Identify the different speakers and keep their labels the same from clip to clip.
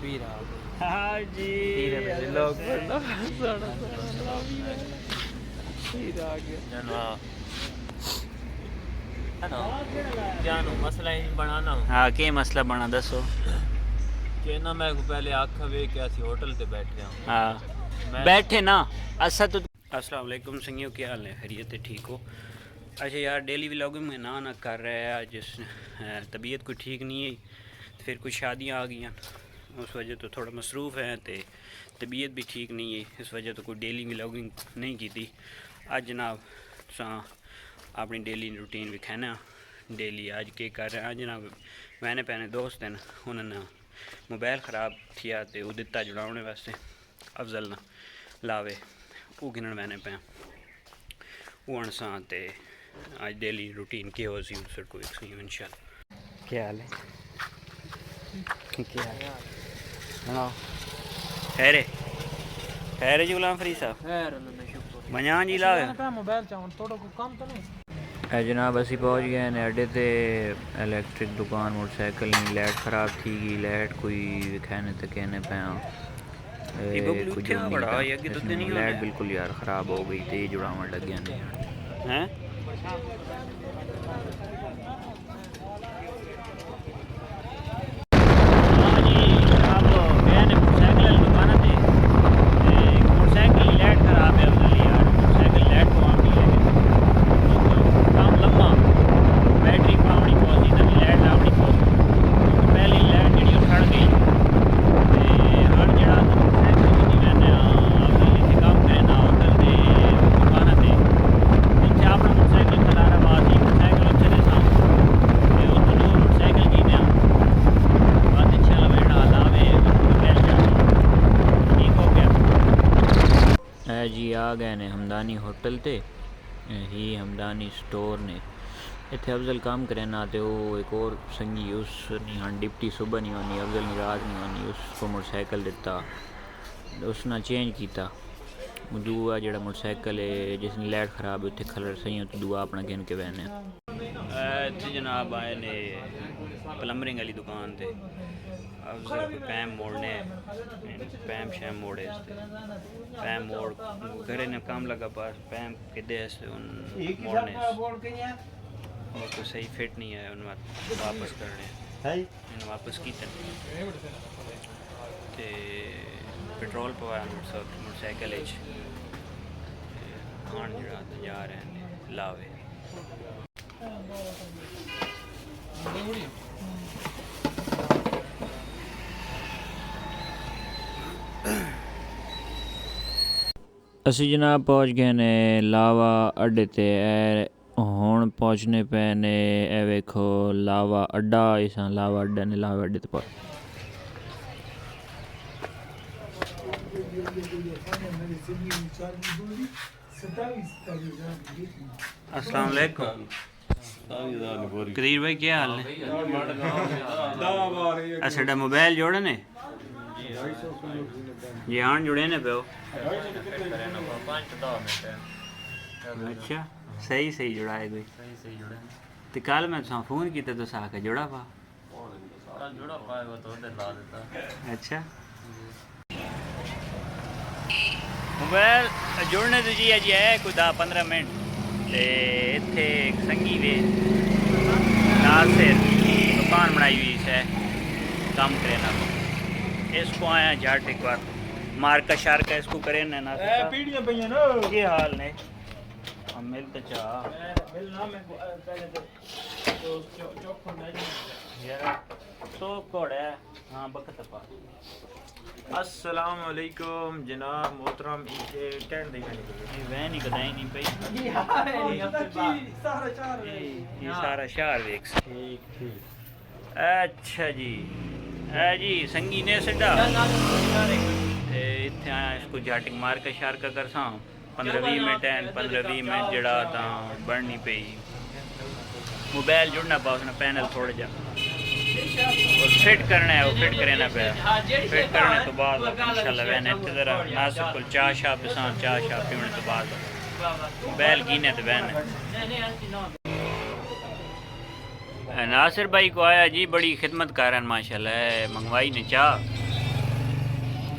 Speaker 1: हाँ जी लोग मसला ही बनाना। हाँ क्या मसला बना दसो कि ना मैं पहले आखा वे क्या सी होटल ते बैठे हूँ। हाँ बैठे ना असा तो अस्सलाम वालेकुम संगियों क्या हाल है खैरियत है ठीक हो। अच्छा यार डेली व्लॉगिंग में ना कर रहा है आज तबीयत कोई ठीक नहीं है फिर कुछ शादियाँ आ गई उस वजह तो थोड़ा मसरूफ़ है तो तबीयत भी ठीक नहीं है इस वजह तो कोई डेली व्लॉगिंग नहीं की थी। आज जनाब अपनी डेली रूटीन विखाना डेली आज के कर रहे हैं। आज जनाब मैंने पैने दोस्त हैं उन्होंने मोबाइल ख़राब किया तो दिता जुड़ाने वास्ते अफजल ना लावे वो गिनन मैंने पे वो अनसा तो आज डेली रूटीन क्या हो सी फिर कोई इंशाल्लाह। क्या हाल है क्या हाल खैर खैर जी गुलाम फरीद साहब मजा जी ला जनाब असी पहुँच गए हैं अड्डे ते इलैक्ट्रिक दुकान मोटरसाइकिल नहीं लाइट ख़राब थी गई लाइट कोई कहने तो कहने पे लाइट बिल्कुल यार ख़राब हो गई तो जुड़ावन लग गया नहीं हैं जी आ गए ने हमदानी होटल ते ही हमदानी स्टोर ने इतने अफजल काम करे ना तो एक और संगी उस नहीं हाँ डिप्टी सुबह नहीं होनी अफजल नहीं रात नहीं होनी उसको मोटरसाइकिल दिता उसने चेंज किया दूआ जो मोटरसाइकिल है जिसने लाइट ख़राब है उत्थे कलर सही हो तो दूआ अपना गिन के बहने इतने जनाब आए ने प्लम्बरिंग वाली दुकान ते अफजल कोई पैम मोड़ने पैम शैम मोड़े पैम मोड़ घरे ने काम लगा पास पैम के देश मोड़ने तो सही फिट नहीं है उन वापस करने वापस की ते पेट्रोल पवाया मोटरसाइकिल खान जरा जा रहे हैं लावे असी जनाब पहुँच गए ने लावा अड्डे ते हुण पहुँचने पे ने ए वेखो लावा अड्डा इस लावा अड्डा ने लावा अड्डे ते पहुँच अस्सलाम वालेकुम कदीर भाई क्या हाल है अच्छा मोबाइल जोड़े ने जी हाँ जुड़े ने पे अच्छा सही सही जुड़ा है कोई तो कल मैं फ़ोन किया तो आके जुड़ा पा अच्छा मोबाइल जुड़ने तो जी अजी है कोई 10-15 मिनट इत्थे एक संगी वे नासिर दुकान बनाई हुई है काम करे ना इसको आया झट एक बार मार्का शारका इसको करे ना ये हाल ने हम मिल तो चाह तो कोड़ा हाँ बकत पा अस्सलाम वालेकुम जनाब मोहतरम टेंट दे वैन ही कदाई नहीं पई ये सारा शहर देख ठीक ठीक अच्छा जी जी संगी ने सिद्धा इतने आया इसको जाटिंग मार के शार का कर सा 15-20 मिनट है 15-20 मिनट जड़ा तो बढ़नी पई मोबाइल जुड़ना पा उसने पैनल थोड़ा जा और फिट करना है वो फिट करना पे फिट करने तो बाद इंशाल्लाह वैन इतने ज़रा नासिर को चाह शाह पिसान चाह शाह पीने तो बाद बैल गिने तो वैन नासिर भाई को आया जी बड़ी खिदमत कारण माशाल्लाह मंगवाई ने चाह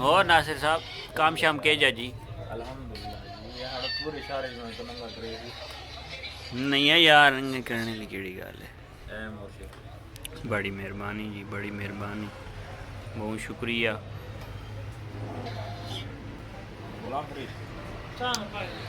Speaker 1: और नासिर साहब काम शाम के जा जी? नहीं है यार, करने की केड़ी गल है। बड़ी मेहरबानी जी, बड़ी मेहरबानी, बहुत शुक्रिया।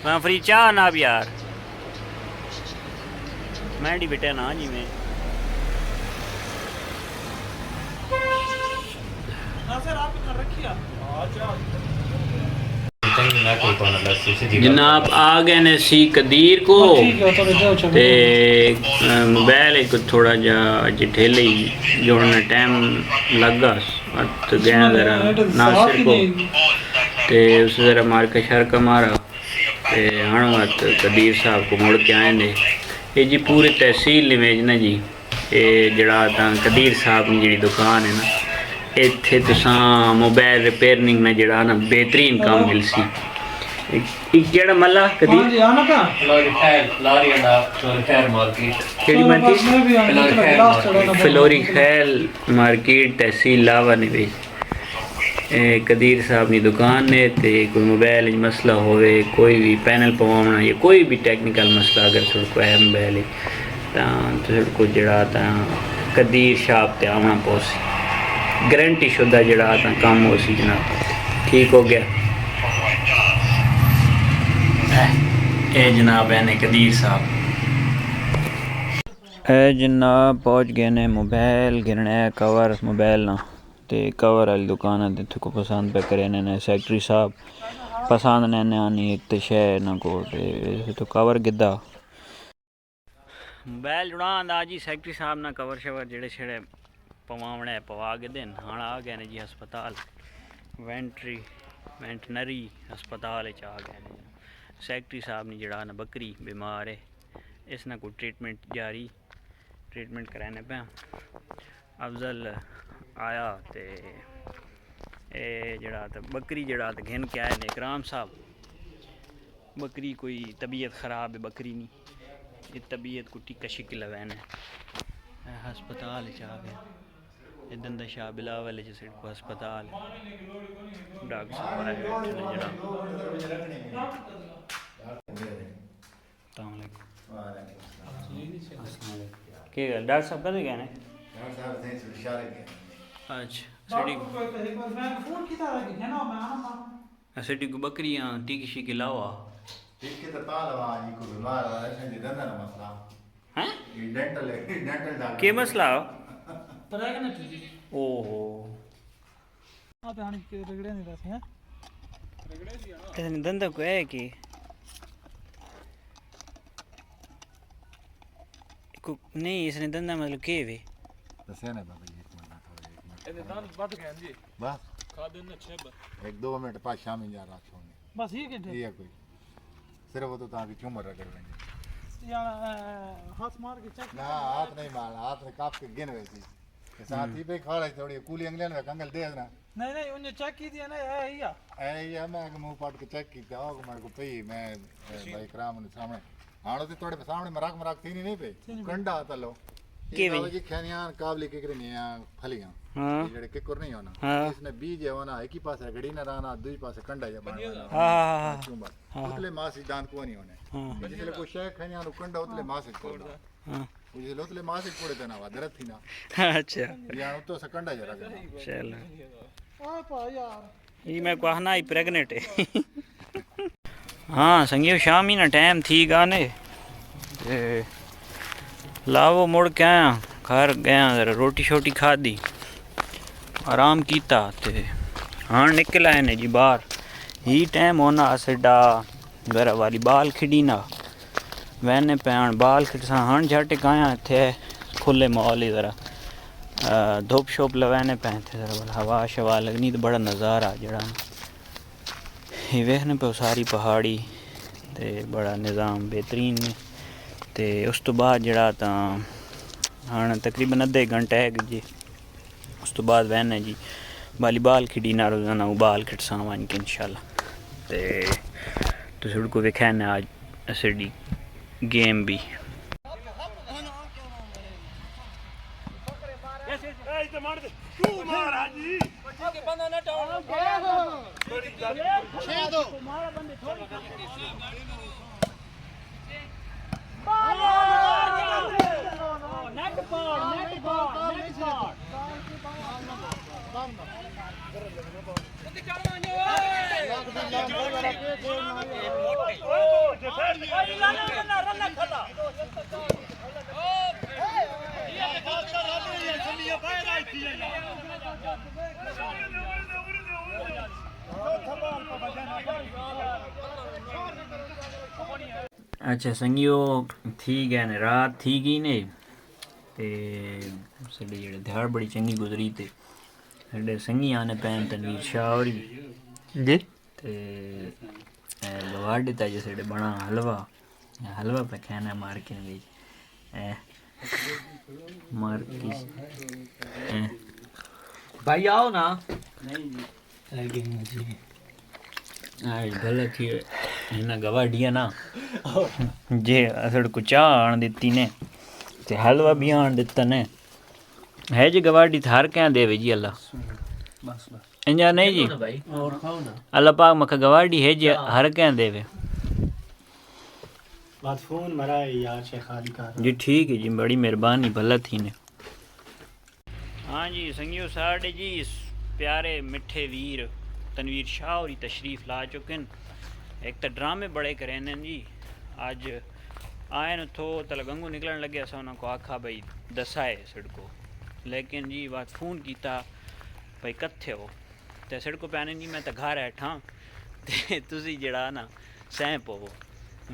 Speaker 1: हाँ फ्री चाह ना भी यार, मैं डी बेटा ना जी मैं जनाब आ गए ने सी कदीर को ते मोबाइल को थोड़ा जा ठेले जोड़ने टाइम लगा तो गया ज़रा नासिर को ते उस ज़रा मार के शरका मारा ते हण वत कदीर साहब को मुड़ के आए ने। ये जी पूरी तहसील निवेज ना जी, ये जड़ा कदीर साहब की जी दुकान है ना, इत्थे तुसां मोबाइल रिपेयरिंग ने जड़ा ना बेहतरीन काम मिलसी। एक जड़ा मल्ला कदीर हां जी आना का लारी अंडा खैर मार्केट केड़ी मार्केट फ्लोरी खैल मार्केट तहसील लावा निवेज। कदीर साहब की दुकान ने ते कोई मोबाइल मसला होवे, कोई भी पैनल पवाना या कोई भी टेक्निकल मसला अगर थोड़ा को है मोबाइल तो को जड़ा कदीर शॉप ते आना पोसी, गारंटी शुदा जड़ा काम हो सी जनाब। ठीक हो गया ए जनाब है ने कदीर साहब। ए जनाब पहुँच गए ने मोबाइल गिरने कवर मोबाइल ना ते कवर वाली दुकान है को पसंद पे करे ने सेक्रेटरी साहब पसंद ने आनी एक तो शह ना को तो कवर गिद्दा मोबाइल जुड़ा आंदा जी सेक्रेटरी साहब ना कवर शवर जेड़े छेड़े पवावने पवा के दिन हाँ आ गए ने जी हस्पताल वेंटनरी हस्पताल आ गए ने। सेक्रेटरी साहब ने जड़ा ना बकरी बीमार है, इसने कोई ट्रीटमेंट कराने पे अफजल आया ते जड़ा तो बकरी जड़ा तो घिन के आए ने इकराम साहब। बकरी कोई तबीयत ख़राब है, बकरी नहीं ये तबीयत को टिक्का शिक्की लवैन है हस्पताल आ गया। इधन शाह बिलावल को हस्पताल डॉक्टर साहब के डॉक्टर साहब कदे गए अच्छा सिटी को बकरियां टीकी शीकी लावा
Speaker 2: टीके तो लवा जी को बीमार है जी दंदन मसला
Speaker 1: हैं
Speaker 2: डेंटल डॉक्टर
Speaker 1: के मसला ओहो
Speaker 3: आप आने के रगड़े नहीं रहते हैं
Speaker 1: ऐसे धंधा को है कि नहीं इसने धंधा मतलब के वे
Speaker 2: दसे ने बाबा जी एक मिनट
Speaker 3: इन्हें दांत बट गए जी
Speaker 2: बस
Speaker 3: खा देना 6
Speaker 2: एक 2 मिनट बाद शाम में जा रहा छोड़ने
Speaker 3: बस ये घंटे
Speaker 2: ये कोई सिर्फ वो तो ताकि चुमर रगड़ लेंगे
Speaker 3: यार हाथ मार के चेक
Speaker 2: ना हाथ नहीं मारना हाथ में काफ के गिन वैसी के साथ ही पे खा रही थोड़ी कूली इंग्लैंड में कंगल दे देना
Speaker 3: नहीं उन्हें चेक की थी ना
Speaker 2: ये मैं मुंह पाट के चेक की जाओ मेरे को पई मैं भाई कराम ने सामने हाणो ते थोड़े सामने मराक थी नहीं पे कंडा तलो के वे जी खनियां काबली के करनिया फलियां हां जेड़े के कर नहीं होना इसने बीज है होना एक ही पास गड़ी ना राना दूसरे पास कंडा जा बना हां उतले मास दांत को नहीं होने जिसले को शे खनियां नु कंडा उतले मास को हां मुझे लोतले मास कोड़े देना वा दरत थी ना
Speaker 1: अच्छा
Speaker 2: यार तो से कंडा जरा
Speaker 1: चल
Speaker 3: आ पा यार
Speaker 1: ये मैं कहना ही प्रेग्नेंट है। हाँ संगियो शाम ही ना टाइम थी गाने लावो मुड़ के आया घर गया जरा रोटी शोटी खा दी आराम किया ते हाँ निकल आए ने जी बाहर ही टाइम होना सिडा घर वाली बाल खिड़ी ना वैने पैन बाल खिड़सा हाँ झट गाया थे खुले मॉल ही ज़रा धुप शोप लवैने पैन थे ज़रा हवा शवा लगनी तो बड़ा नज़ारा जड़ा ये वेखने पे सारी पहाड़ी ते बड़ा निज़ाम बेहतरीन ते उस तो बाद जड़ा ता हाँ तकरीबन अद्धे घंटे है जी उस तो बाद वैन जी वालीबाल खिड़ी ना रोज़ाना वो बाल खिड़सा वन के इंशाल्लाह ते तुम को वेखा ने आज असी गेम भी अच्छा संगियो थी गए ने रात थी गई ने ते साडे जेड़े दिहाड़ बड़ी चंगी गुजरी ते साडे संगी आने पैन तनवीर शाह होरी जी ते गवाड़ी ता जे साडे बना हलवा पे खाना मार के गई मार के
Speaker 4: भाई आओ ना
Speaker 1: आज गलत थी हिन गवाडिया ना जे असड़ को चाह आन दित्ती ने ते हलवा भी आन दित्ता ने है जी गवाडी थार क्या देवे जी अल्लाह
Speaker 4: बस
Speaker 1: इंजा नहीं जी
Speaker 4: भाई और खाओ ना
Speaker 1: अल्लाह पाक मका गवाडी है जी हर क्या देवे
Speaker 4: बात फोन मरा है यार शेख खाली का
Speaker 1: जी ठीक है जी बड़ी मेहरबानी भला थी ने हाँ जी संगियो साढ़े जी प्यारे मिठे वीर तनवीर शाह और तशरीफ़ ला चुके हैं एक तो ड्रामे बड़े करे ने जी अज आए न थो तल गंगू निकलन लगे असा उन्होंने को आखा भाई दसाए सड़को लेकिन जी बात फ़ोन किया भाई कत्थे हो तो सड़को पैने जी मैं तो घर बैठा ते तुसी जड़ा ना सह पवो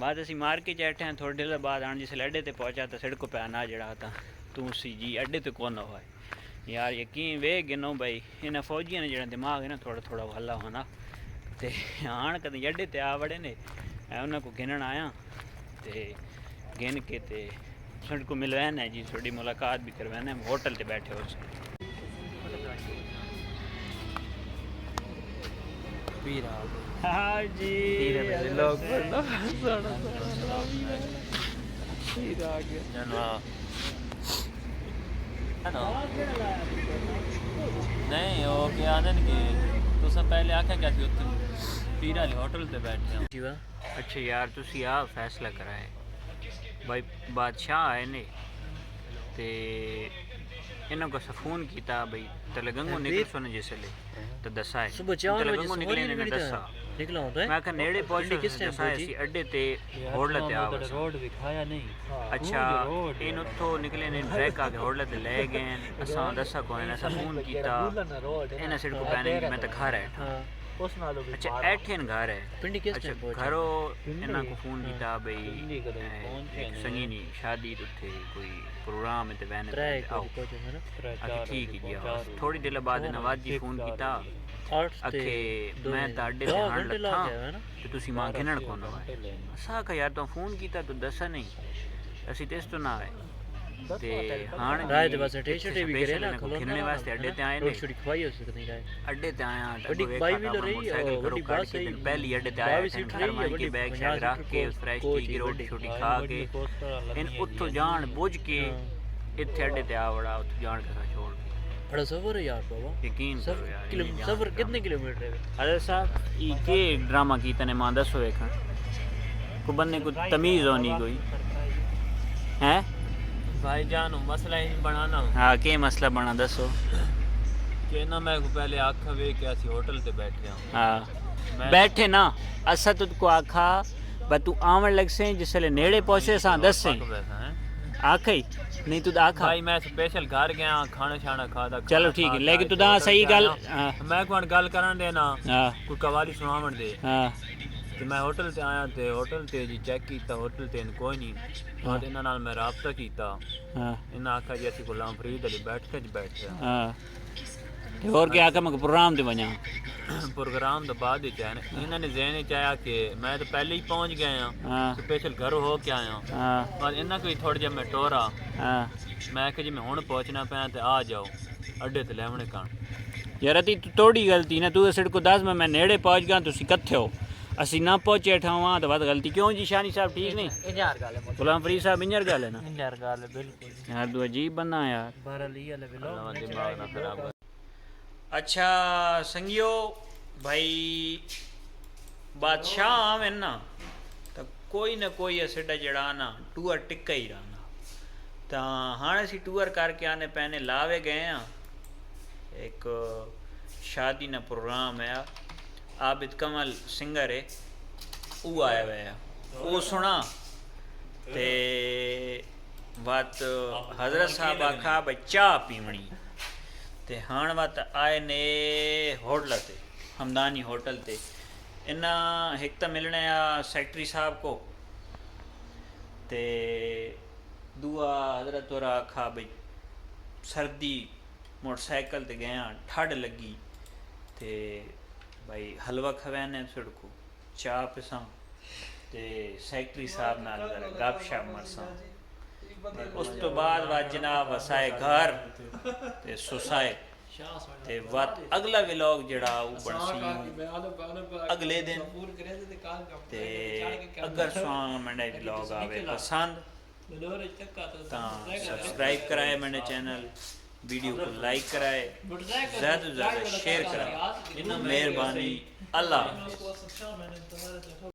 Speaker 1: बाद असी मार्केट बैठे हैं थोड़ी देर बाद आन जिस अड्डे ते पहुंचा तो सड़को पैना जड़ा था तू सी जी अड्डे ते कौन हुआ यार यकीन वे गिनो भाई इन्हें फौजियों ने जरा दिमाग है ना थोड़ा थोड़ा हल्ला होना तो आन कदें अड्डे ते आ बड़े ने उन्होंने को गिनन आया तो गिन के ते सड़ को मिलवाना है जी थोड़ी मुलाकात भी करवाना है होटल ते बैठे हो हाँ जी नहीं वो क्या आने कि तुसा पहले आख्या क्या थी उत्थे पीर वाले होटल ते बैठे हो अच्छा यार तुसी आ फैसला कराए भाई बादशाह आए ने ते इन्हों को फ़ोन किया भाई तले गंगो निकल सोने जिसले तो दसा है
Speaker 4: सुबह 4 बजे
Speaker 1: गंगो निकले ने दसा
Speaker 4: निकला होता है
Speaker 1: मैं कहा नेड़े पहुंचे दसा ऐसी अड्डे ते होटल ते आ
Speaker 4: रोड दिखाया नहीं
Speaker 1: अच्छा इन उतो निकले ने ट्रैक आके होटल ते ले गए असा दसा को ने फ़ोन किया इन सिर को पहने मैं तो घर है
Speaker 4: उस नालो भी
Speaker 1: अच्छा ऐठन घर है
Speaker 4: पिंडी किस
Speaker 1: अच्छा घरो इन्ना को फ़ोन किया भाई एक संगीनी शादी थे कोई प्रोग्राम है तो वैन आओ अच्छा ठीक है जी थोड़ी देर बाद नवाजी फ़ोन किया अखे मैं तो अड्डे ते हाण लथा ते तुसी मां गिनण कोन आए असा का यार तो फ़ोन किया तो दसा नहीं असी तेस तो ना आए ते हाण
Speaker 4: राय दे पासे टी-शर्ट भी करे ना
Speaker 1: खिलने वास्ते अड्डे ते आए ने
Speaker 4: छोटी खवाई हो सकती है
Speaker 1: अड्डे ते आया
Speaker 4: बड़ी बाई भी रही है बड़ी बात है
Speaker 1: पहली अड्डे ते आया घर मार के बैग शैग रख के फ्रेश की रोटी छोटी खा के इन उतो जान बुझ के इत्थे अड्डे ते आ वड़ा उतो जान के छोड़
Speaker 4: बड़ा सफर है यार बाबा
Speaker 1: यकीन करो यार
Speaker 4: सफर कितने किलोमीटर है
Speaker 1: अरे साहब ये के ड्रामा की तने मां दसो एक को बंदे को तमीज होनी कोई हैं
Speaker 5: भाई जान मसला ही बनाना
Speaker 1: हाँ के मसला बना दसो
Speaker 5: कि ना मैं को पहले आखा वे क्या सी होटल ते बैठे हूं
Speaker 1: हाँ बैठे ना असा तुझको आखा बस तू आवन लग से जिसले नेड़े पहुंचे सा दस से आखा ही नहीं तू आखा
Speaker 5: भाई मैं स्पेशल घर गया खाना शाना खाता
Speaker 1: चलो ठीक है लेकिन तू दा सही गल
Speaker 5: मैं को गल करन देना
Speaker 1: हां
Speaker 5: कोई कवाली सुनावन दे
Speaker 1: हां
Speaker 5: ते मैं होटल ते आया ते होटल ते जी चेक कीता होटल ते कोई नहीं और इन्हां नाल मैं राब्ता कीता
Speaker 1: हां
Speaker 5: इन्हां आखा जी असि गुलाम फरीद अली बैठ के बैठे
Speaker 1: हां ते और क्या आखा मैं प्रोग्राम ते वणा
Speaker 5: प्रोग्राम तो बाद ही चाहे इन्होंने ज़हन चाया कि मैं तो पहले ही पहुंच गया
Speaker 1: हाँ
Speaker 5: स्पेशल घर हो के आया
Speaker 1: हाँ
Speaker 5: और इन्ना कोई थोड़ा जहा मैं टोरा
Speaker 1: हाँ
Speaker 5: मैं कि जी मैं हुण पहुंचना पाया तो आ जाओ अड्डे ते लेवणे कान
Speaker 1: यार अती तू थोड़ी गलती ना तू सिर को दस मैं नेड़े पहुंच गया तुसी कत्थे हो ਅਸੀਂ ਨਾ ਪਹੁੰਚੇ ਠਾਵਾਂ ਤਾਂ ਬਾਤ ਗਲਤੀ ਕਿਉਂ ਜੀ शानी साहब ठीक नहीं
Speaker 4: इंजार गाल है
Speaker 1: गुलाम फरीद साहब इंजर गल है ना
Speaker 4: इंजार गाल है बिल्कुल
Speaker 1: यार तू अजीब बंदा यार
Speaker 4: 12 ली वाले बिलो
Speaker 5: दिमाग ना खराब कर।
Speaker 1: अच्छा संगियो भाई बादशाह आवे ना तो कोई ना कोई असेडा जड़ा ना टूर टिक्का ही रहना तो हाँ असी टूर करके आने पैने लावे गए हैं एक शादी ना प्रोग्राम है आबिद कमल सिंगर है वो आया हुआ है वो सुना ते बात हजरत साहब आखा भाई चाह पीवनी ते हाण वत आए ने होटल ते हमदानी होटल ते इन्ना एक तो मिलने आ सेक्रेटरी साहब को ते दुआ हजरत तोरा आखा भाई सर्दी मोटरसाइकिल ते गया ठंड लगी ते भाई हलवा खवाने सड़को चाह पिसा ते सेक्रेटरी साहब नाल गपशप मरसा उस तो बाद वा जनाब वसाए घर ते सुसाए ते वत अगला व्लॉग जड़ा वो बनसी अगले दिन ते अगर सुन मैंने व्लॉग आवे पसंद ता सब्सक्राइब कराए मैंने चैनल वीडियो को लाइक कराए ज़्यादा से ज़्यादा शेयर कराए मेहरबानी अल्लाह हाफ़िज़।